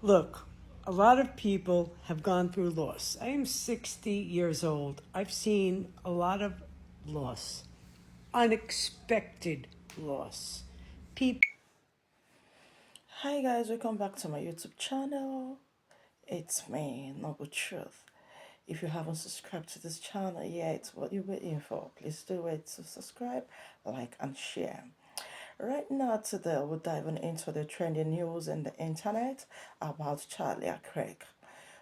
Look, a lot of people have gone through loss. I am 60 years old. I've seen a lot of loss, unexpected loss. People. Hi guys, welcome back to my YouTube channel. It's me, Noble Truth. If you haven't subscribed to this channel yet, what are you waiting for? Please do it to subscribe, like, and share. Right now, today, we're diving into the trending news in the internet about Charlie Craig.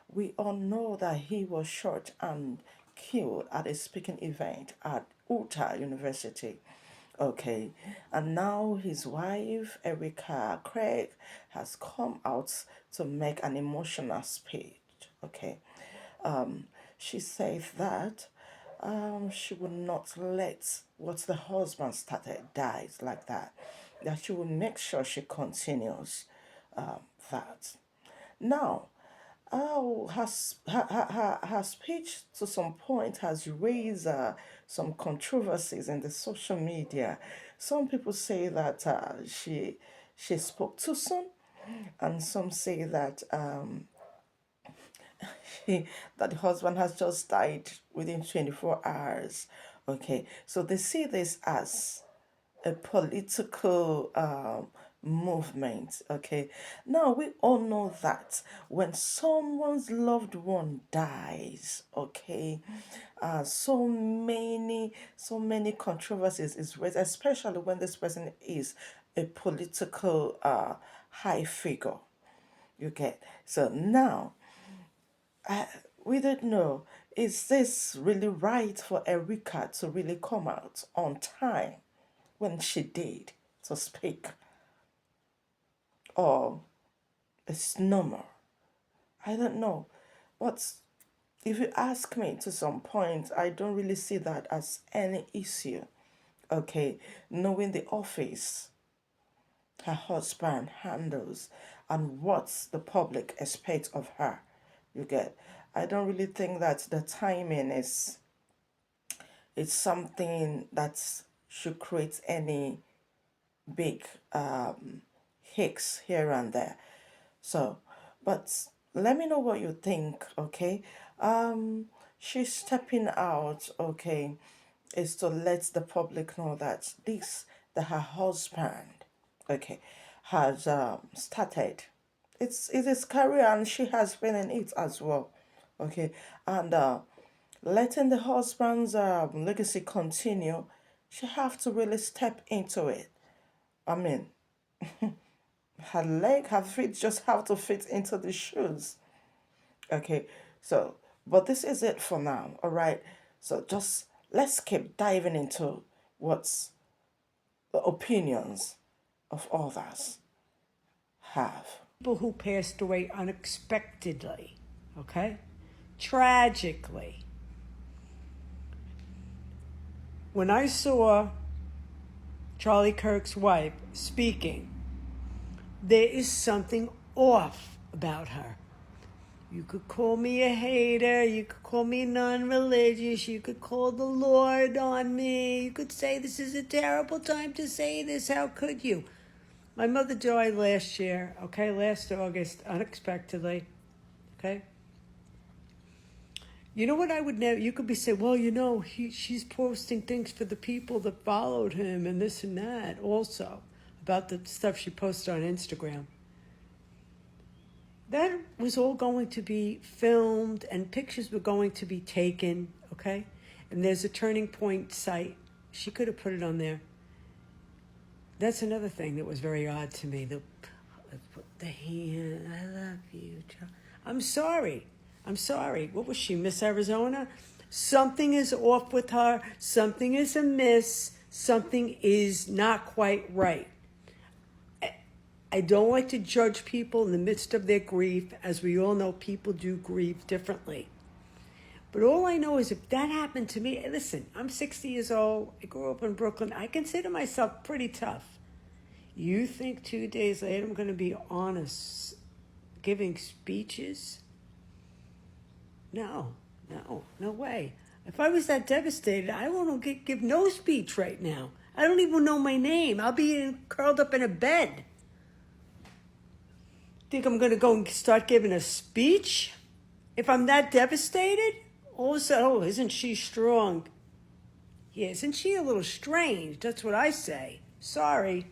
We all know that he was shot and killed at a speaking event at Utah University. Okay, and now his wife, Erica Craig, has come out to make an emotional speech. Okay, she says that she will not let what the husband started dies like that. That she will make sure she continues that. Now, her speech to some point has raised some controversies in the social media. Some people say that she spoke too soon, and some say that that the husband has just died within 24 hours. Okay, so they see this as a political movement. Okay, now we all know that when someone's loved one dies, okay, so many controversies is raised, especially when this person is a political high figure. You get, so now we don't know, is this really right for Erica to really come out on time when she did to speak, or it's normal? I don't know. But if you ask me to some point, I don't really see that as any issue. Okay, knowing the office her husband handles and what the public expects of her. You get, I don't really think that the timing is it's something that should create any big hicks here and there. So, but let me know what you think, okay? She's stepping out, okay, is to let the public know that that her husband, okay, has started. It is career and she has been in it as well, okay, and letting the husband's legacy continue, she have to really step into it. I mean, her feet just have to fit into the shoes. Okay, so, but this is it for now, all right? So just let's keep diving into what's the opinions of others have. People who passed away unexpectedly, okay? Tragically. When I saw Charlie Kirk's wife speaking, there is something off about her. You could call me a hater, you could call me non-religious, you could call the Lord on me, you could say this is a terrible time to say this, how could you? My mother died last year, okay, last August, unexpectedly, okay? You know what I would never, you could be saying, well, you know, she's posting things for the people that followed him and this and that also, about the stuff she posted on Instagram. That was all going to be filmed and pictures were going to be taken, okay? And there's a Turning Point site. She could have put it on there. That's another thing that was very odd to me. The hand, I love you, Joe. I'm sorry. What was she, Miss Arizona? Something is off with her. Something is amiss. Something is not quite right. I don't like to judge people in the midst of their grief. As we all know, people do grieve differently. But all I know is if that happened to me, listen, I'm 60 years old. I grew up in Brooklyn. I consider myself pretty tough. You think 2 days later I'm going to be honest, giving speeches? No way. If I was that devastated, I won't give no speech right now. I don't even know my name. I'll be curled up in a bed. Think I'm going to go and start giving a speech? If I'm that devastated? All of a sudden, oh, isn't she strong? Yeah, isn't she a little strange? That's what I say. Sorry.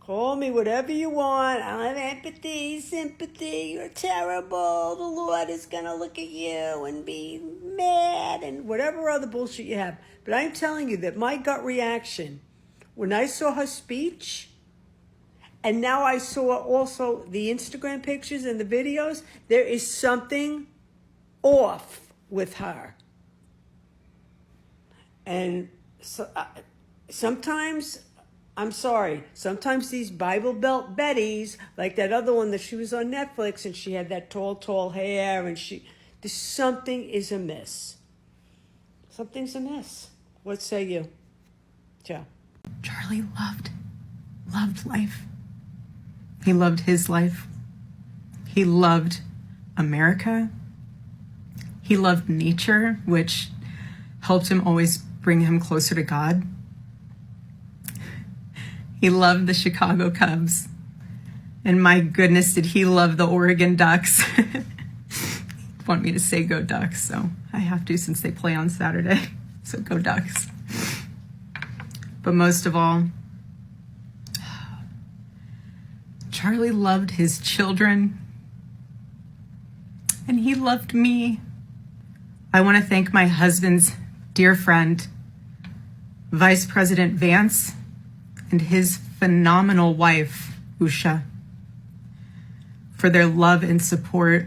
Call me whatever you want. I don't have empathy, sympathy. You're terrible. The Lord is going to look at you and be mad and whatever other bullshit you have. But I'm telling you that my gut reaction when I saw her speech, and now I saw also the Instagram pictures and the videos, there is something off with her. And so, sometimes, I'm sorry, sometimes these Bible Belt Bettys, like that other one that she was on Netflix and she had that tall hair and there's something is amiss. Something's amiss. What say you? Joe? Charlie loved life. He loved his life. He loved America. He loved nature, which helped him always bring him closer to God. He loved the Chicago Cubs. And my goodness, did he love the Oregon Ducks. Want me to say go Ducks, so I have to since they play on Saturday. So go Ducks. But most of all, Charlie loved his children. And he loved me. I want to thank my husband's dear friend, Vice President Vance, and his phenomenal wife, Usha, for their love and support.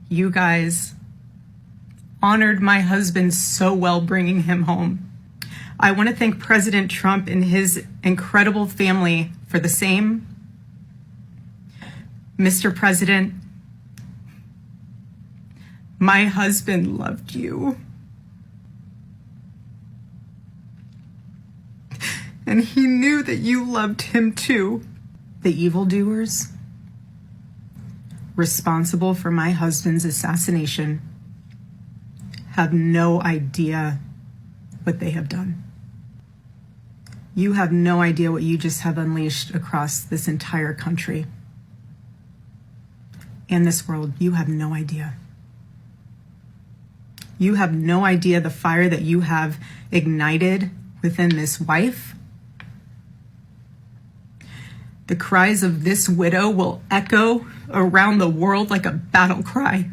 You guys honored my husband so well bringing him home. I want to thank President Trump and his incredible family for the same. Mr. President, my husband loved you. And he knew that you loved him too. The evildoers responsible for my husband's assassination have no idea what they have done. You have no idea what you just have unleashed across this entire country and this world. You have no idea. You have no idea the fire that you have ignited within this wife. The cries of this widow will echo around the world like a battle cry.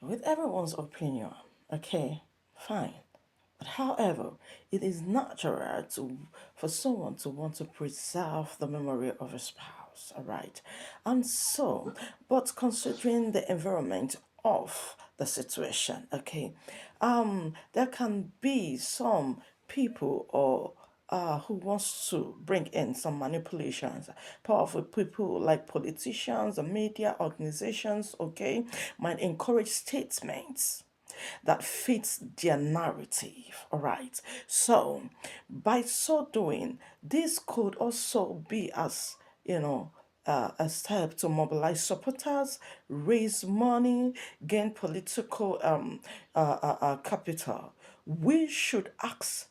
With everyone's opinion, okay, fine. But however, it is natural for someone to want to preserve the memory of a spouse, all right? And so, but considering the environment of the situation, okay, there can be some people or who wants to bring in some manipulations. Powerful people like politicians, the media, organizations, okay, might encourage statements that fits their narrative, all right? So, by so doing, this could also be as, a step to mobilize supporters, raise money, gain political capital. We should ask,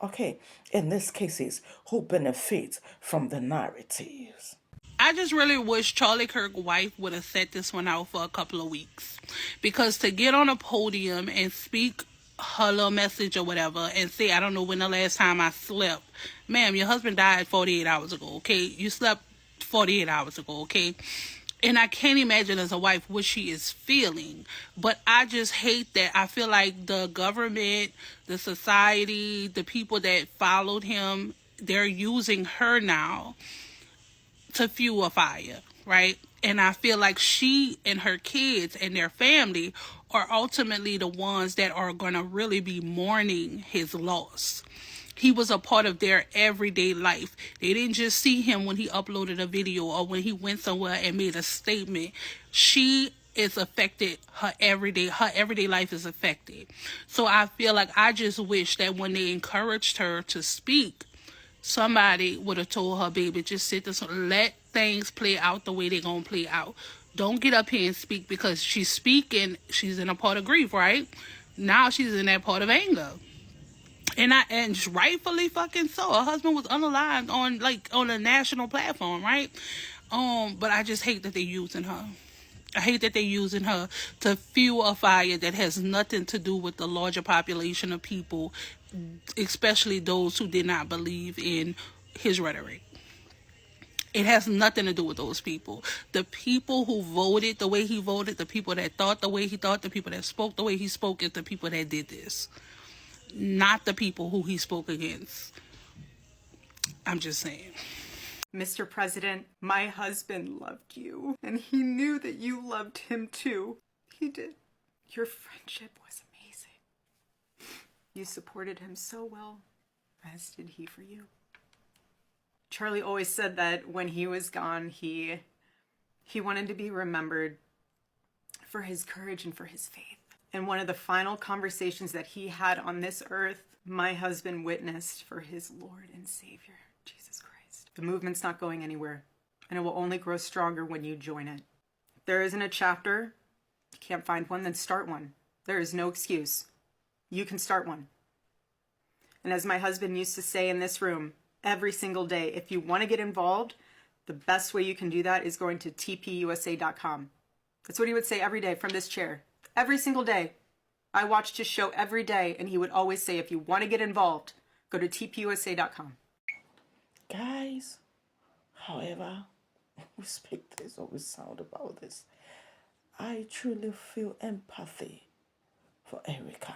okay, in these cases, who benefit from the narratives? I just really wish Charlie Kirk's wife would have set this one out for a couple of weeks. Because to get on a podium and speak her little message or whatever and say, I don't know when the last time I slept. Ma'am, your husband died 48 hours ago, okay? You slept 48 hours ago, okay? And I can't imagine as a wife what she is feeling. But I just hate that. I feel like the government, the society, the people that followed him, they're using her now to fuel a fire, right? And I feel like she and her kids and their family are ultimately the ones that are going to really be mourning his loss. He was a part of their everyday life. They didn't just see him when he uploaded a video or when he went somewhere and made a statement. She is affected. Her everyday life is affected. So I feel like I just wish that when they encouraged her to speak, somebody would have told her, baby, just sit there, let things play out the way they're going to play out. Don't get up here and speak, because she's speaking, she's in a part of grief, right? Now she's in that part of anger. And rightfully fucking so. Her husband was unalive on a national platform, right? But I just hate that they're using her. I hate that they're using her to fuel a fire that has nothing to do with the larger population of people, especially those who did not believe in his rhetoric. It has nothing to do with those people. The people who voted the way he voted, the people that thought the way he thought, the people that spoke the way he spoke, is the people that did this. Not the people who he spoke against. I'm just saying. Mr. President, my husband loved you, and he knew that you loved him too. He did. Your friendship was amazing. You supported him so well, as did he for you. Charlie always said that when he was gone, he wanted to be remembered for his courage and for his faith. And one of the final conversations that he had on this earth, my husband witnessed for his Lord and Savior, Jesus Christ. The movement's not going anywhere, and it will only grow stronger when you join it. If there isn't a chapter, you can't find one, then start one. There is no excuse. You can start one. And as my husband used to say in this room, every single day, if you want to get involved, the best way you can do that is going to tpusa.com. That's what he would say every day from this chair. Every single day. I watched his show every day, and he would always say, if you want to get involved, go to tpusa.com. Guys, however, we speak this or we sound about this, I truly feel empathy for Erica.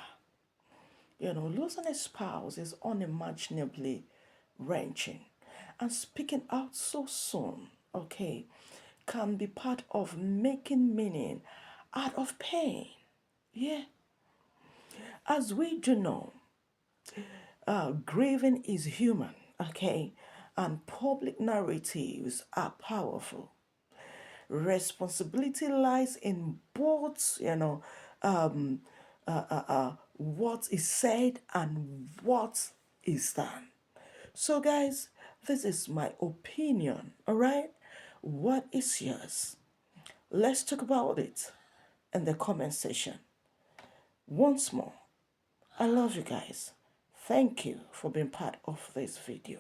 You know, losing a spouse is unimaginably wrenching, and speaking out so soon, okay, can be part of making meaning out of pain. Yeah. As we do know, grieving is human, okay, and public narratives are powerful. Responsibility lies in both, what is said and what is done. So, guys, this is my opinion, all right? What is yours? Let's talk about it in the comment section. Once more, I love you guys. Thank you for being part of this video.